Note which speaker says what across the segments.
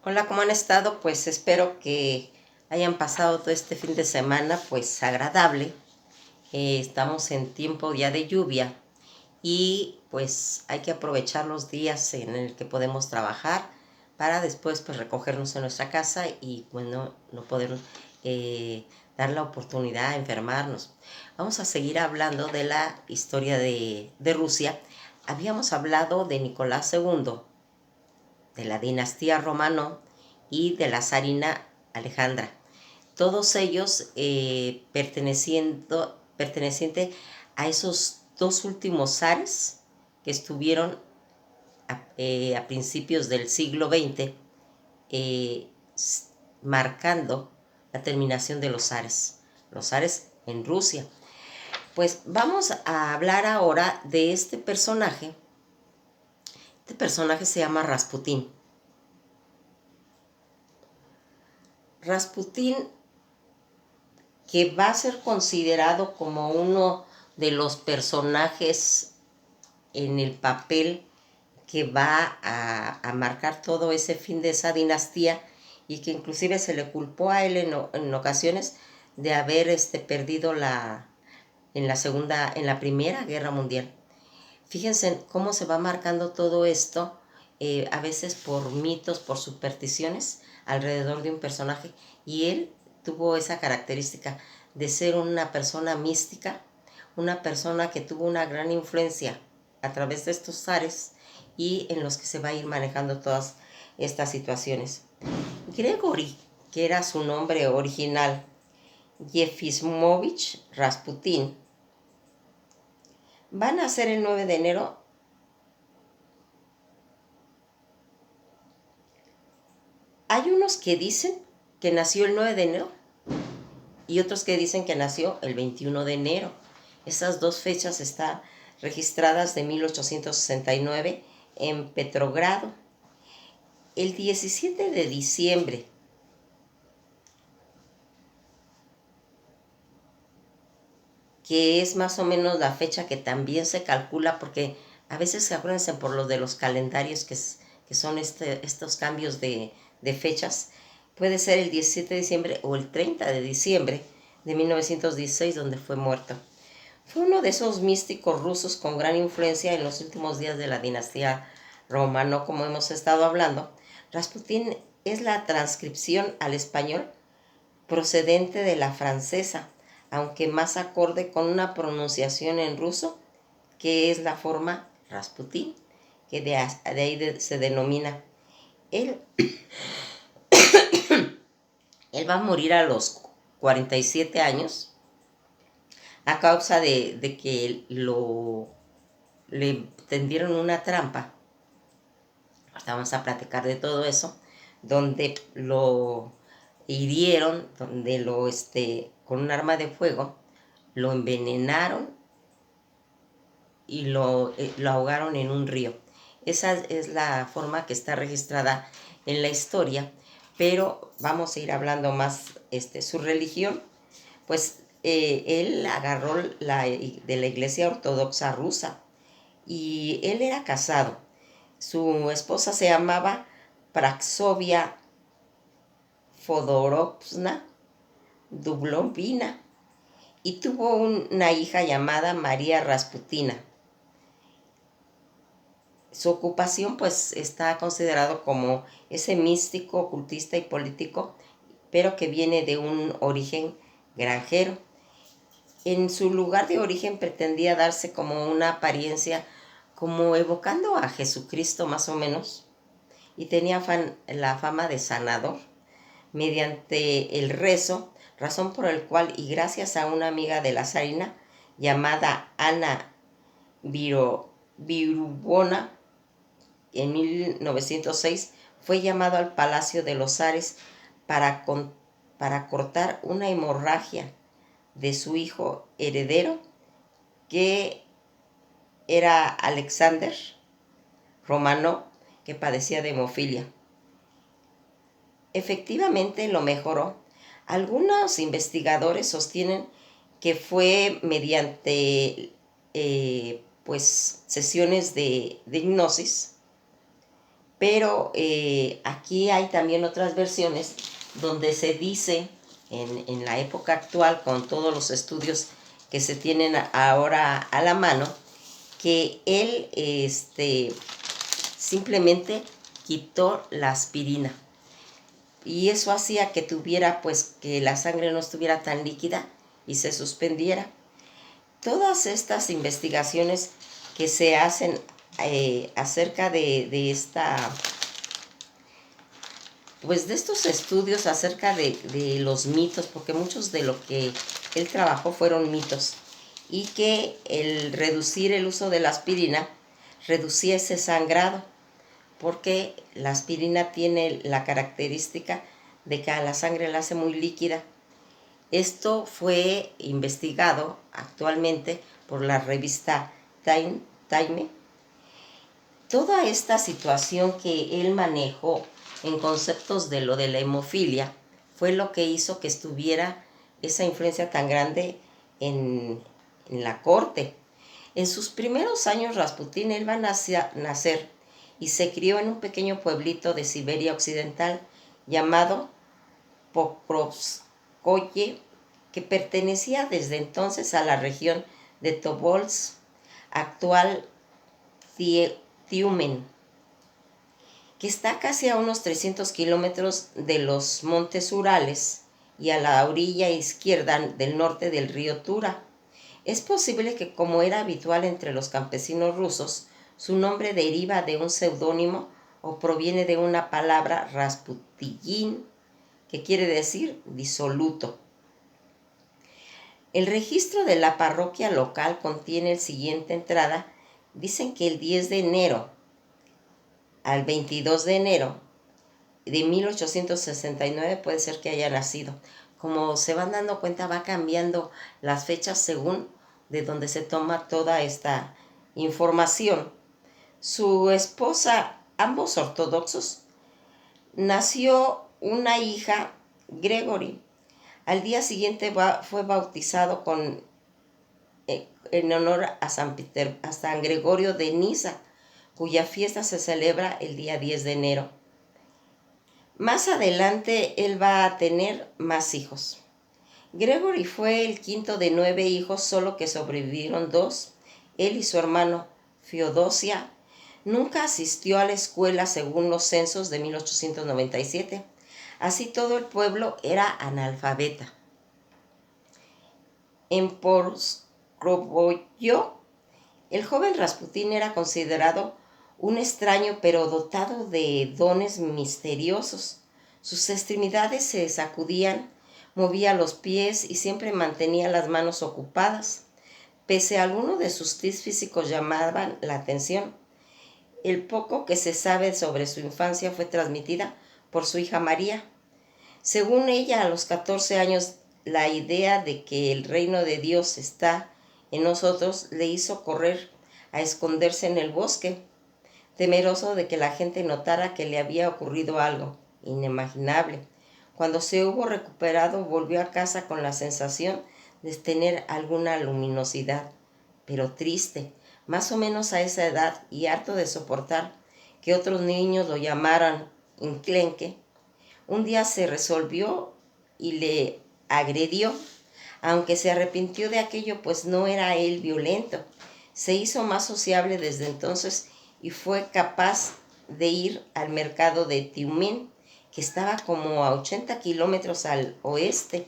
Speaker 1: Hola, ¿cómo han estado? Pues espero que hayan pasado todo este fin de semana pues agradable. Estamos en tiempo ya de lluvia y pues hay que aprovechar los días en el que podemos trabajar para después pues recogernos en nuestra casa y bueno, no poder dar la oportunidad a enfermarnos. Vamos a seguir hablando de la historia de Rusia. Habíamos hablado de Nicolás II, de la dinastía romano y de la zarina Alejandra. Todos ellos perteneciente a esos dos últimos zares que estuvieron a principios del siglo XX, eh, marcando la terminación de los zares en Rusia. Pues vamos a hablar ahora de este personaje. Este personaje se llama Rasputín. Rasputín, que va a ser considerado como uno de los personajes en el papel que va a marcar todo ese fin de esa dinastía, y que inclusive se le culpó a él en ocasiones de haber perdido en la Primera Guerra Mundial. Fíjense cómo se va marcando todo esto, a veces por mitos, por supersticiones alrededor de un personaje, y él tuvo esa característica de ser una persona mística, una persona que tuvo una gran influencia a través de estos zares y en los que se va a ir manejando todas estas situaciones. Gregory, que era su nombre original, Yefimовich Rasputín, va a nacer el 9 de enero. Hay unos que dicen que nació el 9 de enero y otros que dicen que nació el 21 de enero. Esas dos fechas están registradas de 1869 en Petrogrado. El 17 de diciembre que es más o menos la fecha que también se calcula, porque a veces, acuérdense, por lo de los calendarios que son estos cambios de fechas, puede ser el 17 de diciembre o el 30 de diciembre de 1916, donde fue muerto. Fue uno de esos místicos rusos con gran influencia en los últimos días de la dinastía romana, como hemos estado hablando. Rasputín es la transcripción al español procedente de la francesa, aunque más acorde con una pronunciación en ruso, que es la forma Rasputín, que de ahí se denomina. Él, él va a morir a los 47 años a causa de que le tendieron una trampa. Ahorita vamos a platicar de todo eso, donde lo hirieron, donde con un arma de fuego, lo envenenaron y lo ahogaron en un río. Esa es la forma que está registrada en la historia, pero vamos a ir hablando más. Su religión, pues él agarró de la iglesia ortodoxa rusa, y él era casado. Su esposa se llamaba Praxovia Fodorovna Dublovina, y tuvo una hija llamada María Rasputina. Su ocupación pues está considerado como ese místico, ocultista y político, pero que viene de un origen granjero. En su lugar de origen pretendía darse como una apariencia, como evocando a Jesucristo más o menos, y tenía la fama de sanador mediante el rezo, razón por el cual, y gracias a una amiga de la zarina llamada Ana Virubona, en 1906 fue llamado al Palacio de los Zares para cortar una hemorragia de su hijo heredero, que era Alexander Romanov, que padecía de hemofilia. Efectivamente lo mejoró. Algunos investigadores sostienen que fue mediante pues sesiones de hipnosis Pero aquí hay también otras versiones donde se dice, en la época actual, con todos los estudios que se tienen ahora a la mano, que él simplemente quitó la aspirina. Y eso hacía que tuviera, pues, que la sangre no estuviera tan líquida y se suspendiera. Todas estas investigaciones que se hacen acerca de esta, pues de estos estudios acerca de los mitos, porque muchos de lo que él trabajó fueron mitos, y que el reducir el uso de la aspirina reducía ese sangrado, porque la aspirina tiene la característica de que a la sangre la hace muy líquida. Esto fue investigado actualmente por la revista Time. Toda esta situación que él manejó en conceptos de lo de la hemofilia fue lo que hizo que estuviera esa influencia tan grande en la corte. En sus primeros años, Rasputín, él va a nacer y se crió en un pequeño pueblito de Siberia Occidental llamado Pokrovskoye, que pertenecía desde entonces a la región de Tobolsk, actual Tiumen, que está casi a unos 300 kilómetros de los montes Urales y a la orilla izquierda del norte del río Tura. Es posible que, como era habitual entre los campesinos rusos, su nombre deriva de un seudónimo o proviene de una palabra Rasputillín, que quiere decir disoluto. El registro de la parroquia local contiene el siguiente entrada. Dicen que el 10 de enero al 22 de enero de 1869 puede ser que haya nacido. Como se van dando cuenta, va cambiando las fechas según de donde se toma toda esta información. Su esposa, ambos ortodoxos, nació una hija, Gregory. Al día siguiente fue bautizado en honor a San Gregorio de Niza, cuya fiesta se celebra el día 10 de enero. Más adelante él va a tener más hijos. Gregory fue el quinto de 9 hijos, solo que sobrevivieron 2, él y su hermano Feodosia. Nunca asistió a la escuela según los censos de 1897. Así todo el pueblo era analfabeta. En Pokrovskoye, el joven Rasputín era considerado un extraño pero dotado de dones misteriosos. Sus extremidades se sacudían, movía los pies y siempre mantenía las manos ocupadas. Pese a algunos de sus tics físicos llamaban la atención. El poco que se sabe sobre su infancia fue transmitida por su hija María. Según ella, a los 14 años, la idea de que el reino de Dios está en nosotros le hizo correr a esconderse en el bosque, temeroso de que la gente notara que le había ocurrido algo inimaginable. Cuando se hubo recuperado, volvió a casa con la sensación de tener alguna luminosidad, pero triste, más o menos a esa edad, y harto de soportar que otros niños lo llamaran enclenque. Un día se resolvió y le agredió, aunque se arrepintió de aquello, pues no era él violento. Se hizo más sociable desde entonces y fue capaz de ir al mercado de Tiumen, que estaba como a 80 kilómetros al oeste,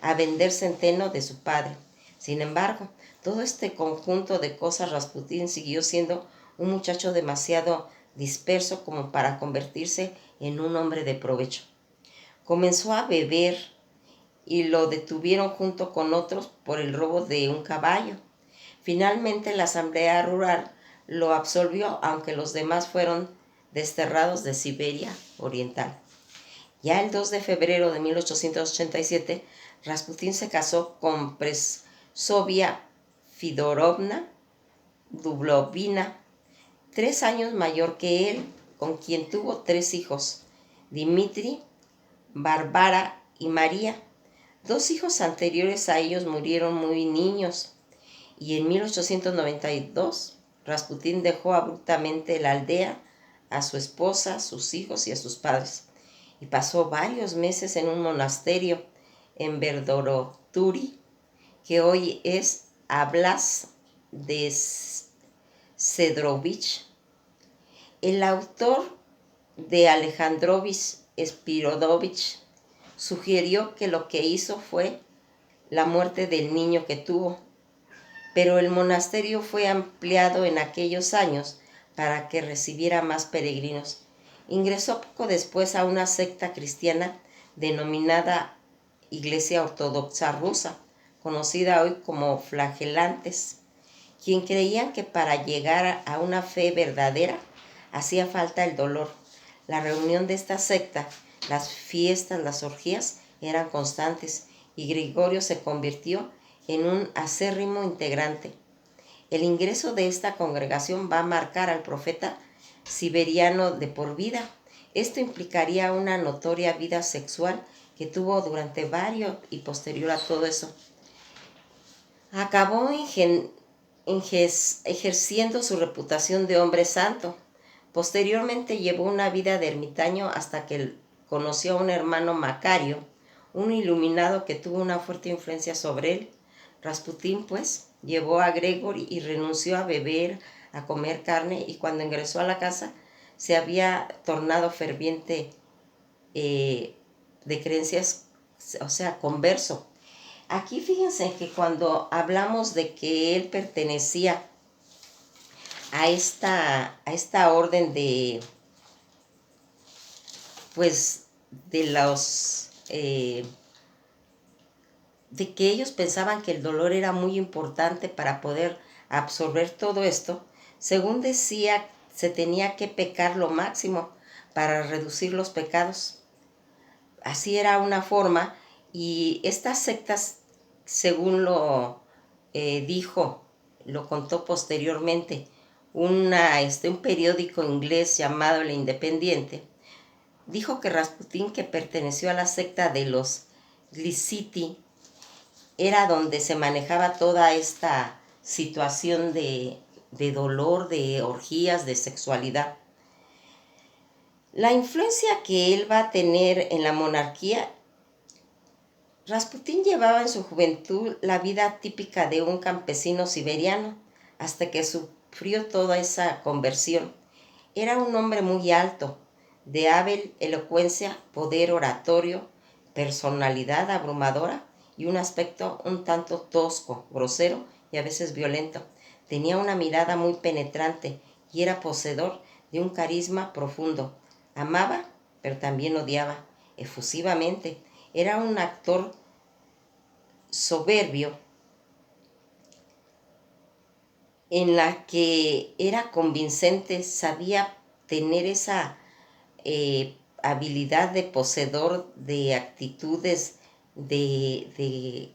Speaker 1: a vender centeno de su padre. Sin embargo, todo este conjunto de cosas, Rasputín siguió siendo un muchacho demasiado disperso como para convertirse en un hombre de provecho. Comenzó a beber y lo detuvieron junto con otros por el robo de un caballo. Finalmente la asamblea rural lo absolvió, aunque los demás fueron desterrados de Siberia Oriental. Ya el 2 de febrero de 1887, Rasputín se casó con Presovia Fidorovna Dublovina, 3 años mayor que él, con quien tuvo 3 hijos, Dmitri, Bárbara y María. 2 hijos anteriores a ellos murieron muy niños, y en 1892 Rasputín dejó abruptamente la aldea a su esposa, sus hijos y a sus padres. Y pasó varios meses en un monasterio en Verdoroturi, que hoy es Ablas de Cedrovich. El autor de Alejandrovich Spirodovich sugirió que lo que hizo fue la muerte del niño que tuvo, pero el monasterio fue ampliado en aquellos años para que recibiera más peregrinos. Ingresó poco después a una secta cristiana denominada Iglesia Ortodoxa Rusa, conocida hoy como flagelantes, quien creían que para llegar a una fe verdadera hacía falta el dolor. La reunión de esta secta, las fiestas, las orgías eran constantes y Gregorio se convirtió en un acérrimo integrante. El ingreso de esta congregación va a marcar al profeta siberiano de por vida. Esto implicaría una notoria vida sexual que tuvo durante varios y posterior a todo eso. Acabó ejerciendo su reputación de hombre santo. Posteriormente llevó una vida de ermitaño hasta que conoció a un hermano Macario, un iluminado que tuvo una fuerte influencia sobre él. Rasputín, pues, llevó a Gregory y renunció a beber, a comer carne, y cuando ingresó a la casa se había tornado ferviente de creencias, o sea, converso. Aquí fíjense que cuando hablamos de que él pertenecía a esta orden de, pues, de los, de que ellos pensaban que el dolor era muy importante para poder absorber todo esto, según decía, se tenía que pecar lo máximo para reducir los pecados. Así era una forma, y estas sectas, según lo contó posteriormente, un periódico inglés llamado El Independiente, dijo que Rasputín, que perteneció a la secta de los Gliciti, era donde se manejaba toda esta situación de dolor, de orgías, de sexualidad. La influencia que él va a tener en la monarquía, Rasputín llevaba en su juventud la vida típica de un campesino siberiano, hasta que sufrió toda esa conversión. Era un hombre muy alto, de hábil elocuencia, poder oratorio, personalidad abrumadora y un aspecto un tanto tosco, grosero y a veces violento. Tenía una mirada muy penetrante y era poseedor de un carisma profundo. Amaba, pero también odiaba, efusivamente. Era un actor soberbio en la que era convincente, sabía tener esa habilidad de poseedor de actitudes, de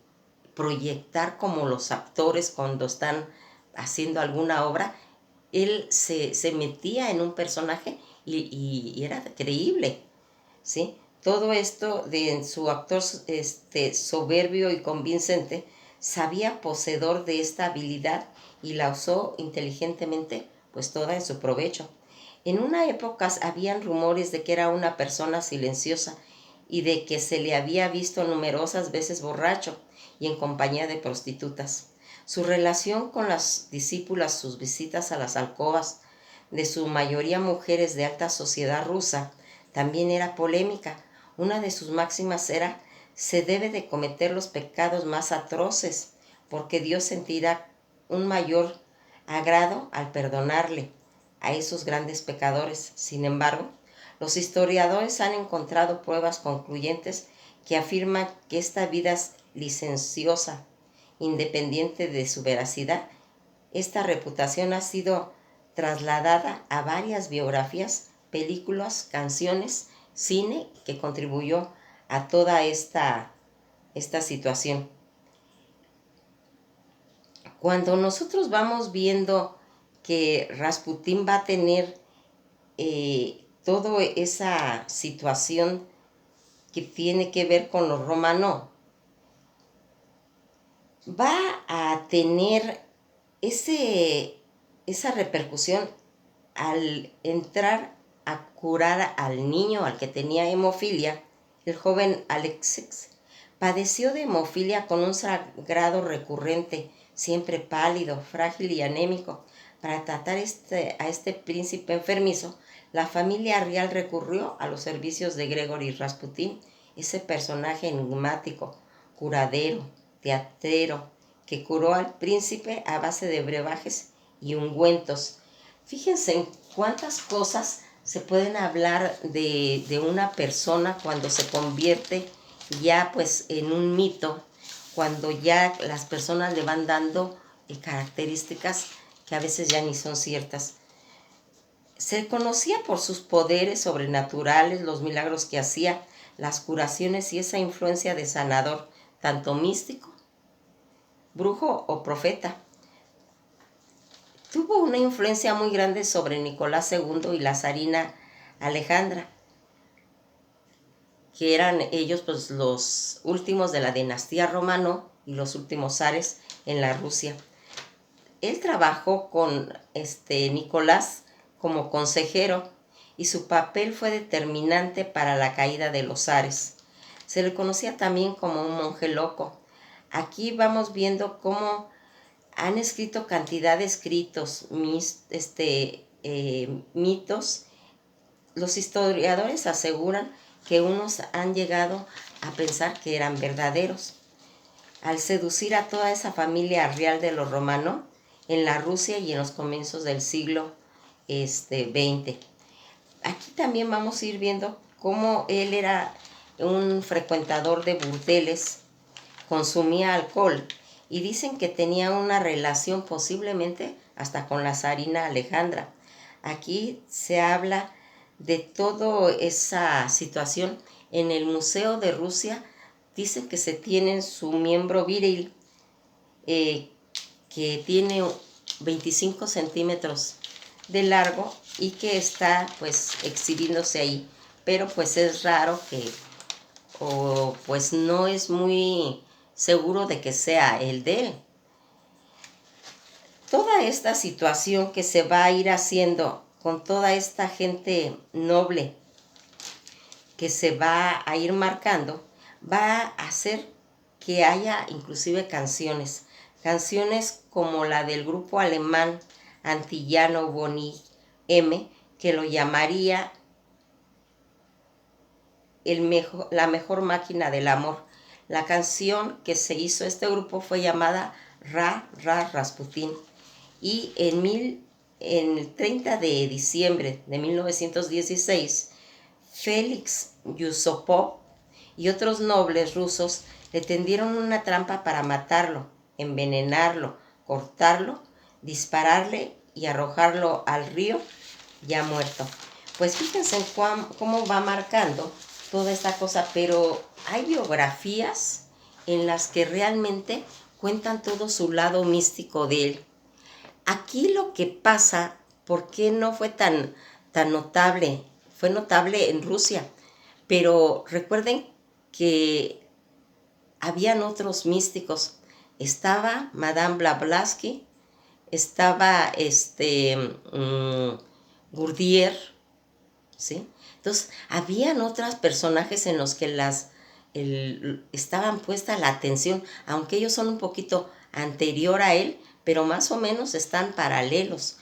Speaker 1: proyectar como los actores cuando están haciendo alguna obra. Él se metía en un personaje y era creíble, ¿sí? Todo esto de su actor soberbio y convincente, sabía poseedor de esta habilidad y la usó inteligentemente, pues toda en su provecho. En una época habían rumores de que era una persona silenciosa y de que se le había visto numerosas veces borracho y en compañía de prostitutas. Su relación con las discípulas, sus visitas a las alcobas, de su mayoría mujeres de alta sociedad rusa, también era polémica. Una de sus máximas era: se debe de cometer los pecados más atroces, porque Dios sentirá un mayor agrado al perdonarle a esos grandes pecadores. Sin embargo, los historiadores han encontrado pruebas concluyentes que afirman que esta vida licenciosa, independiente de su veracidad, esta reputación ha sido trasladada a varias biografías, películas, canciones, cine, que contribuyó a toda esta situación. Cuando nosotros vamos viendo que Rasputín va a tener toda esa situación que tiene que ver con los romanos, va a tener esa repercusión al entrar a curar al niño al que tenía hemofilia, el joven Alexis padeció de hemofilia con un sangrado recurrente, siempre pálido, frágil y anémico. Para tratar a este príncipe enfermizo, la familia real recurrió a los servicios de Gregory Rasputin, ese personaje enigmático, curadero, teatrero, que curó al príncipe a base de brebajes y ungüentos. Fíjense en cuántas cosas se pueden hablar de una persona cuando se convierte ya pues en un mito, cuando ya las personas le van dando características que a veces ya ni son ciertas. Se conocía por sus poderes sobrenaturales, los milagros que hacía, las curaciones y esa influencia de sanador, tanto místico, brujo o profeta. Tuvo una influencia muy grande sobre Nicolás II y la zarina Alejandra, que eran ellos pues los últimos de la dinastía romano y los últimos zares en la Rusia. Él trabajó con Nicolás como consejero y su papel fue determinante para la caída de los zares. Se le conocía también como un monje loco. Aquí vamos viendo cómo han escrito cantidad de escritos, mitos. Los historiadores aseguran que unos han llegado a pensar que eran verdaderos. Al seducir a toda esa familia real de los romanos en la Rusia y en los comienzos del siglo XX. Aquí también vamos a ir viendo cómo él era un frecuentador de burdeles, consumía alcohol y dicen que tenía una relación posiblemente hasta con la zarina Alejandra. Aquí se habla de toda esa situación. En el Museo de Rusia dicen que se tiene su miembro viril, que tiene 25 centímetros de largo y que está pues exhibiéndose ahí, pero pues es raro que, o pues no es muy seguro de que sea el de él. Toda esta situación que se va a ir haciendo con toda esta gente noble que se va a ir marcando, va a hacer que haya inclusive canciones como la del grupo alemán antillano Bonnie M, que lo llamaría la mejor máquina del amor. La canción que se hizo este grupo fue llamada Ra Ra Rasputin y en el 30 de diciembre de 1916 Félix Yusupov y otros nobles rusos le tendieron una trampa para matarlo, envenenarlo, cortarlo, dispararle y arrojarlo al río ya muerto. Pues fíjense en cómo va marcando toda esta cosa, pero hay biografías en las que realmente cuentan todo su lado místico de él. Aquí lo que pasa, ¿por qué no fue tan notable? Fue notable en Rusia, pero recuerden que habían otros místicos. Estaba Madame Blavatsky, estaba Gurdjieff, ¿sí? Entonces, habían otros personajes en los que estaban puesta la atención, aunque ellos son un poquito anterior a él, pero más o menos están paralelos.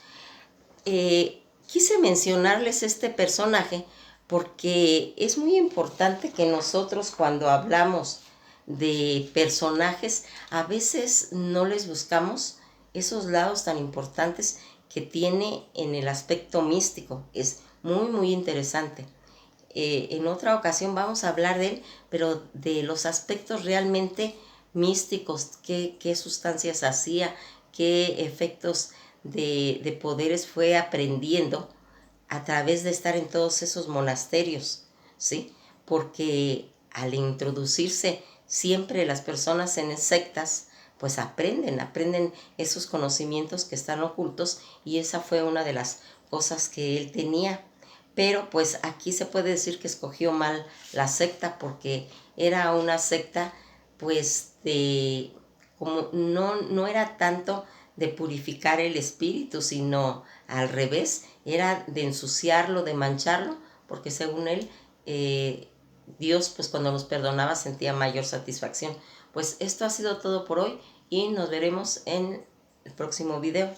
Speaker 1: Quise mencionarles este personaje porque es muy importante que nosotros cuando hablamos de personajes a veces no les buscamos esos lados tan importantes que tiene en el aspecto místico. Es muy muy interesante. En otra ocasión vamos a hablar de él, pero de los aspectos realmente místicos, qué sustancias hacía, qué efectos de poderes fue aprendiendo a través de estar en todos esos monasterios, ¿sí? Porque al introducirse siempre las personas en sectas, pues aprenden esos conocimientos que están ocultos y esa fue una de las cosas que él tenía. Pero pues aquí se puede decir que escogió mal la secta porque era una secta pues como no era tanto de purificar el espíritu, sino al revés, era de ensuciarlo, de mancharlo, porque según él, Dios pues cuando nos perdonaba sentía mayor satisfacción. Pues esto ha sido todo por hoy y nos veremos en el próximo video.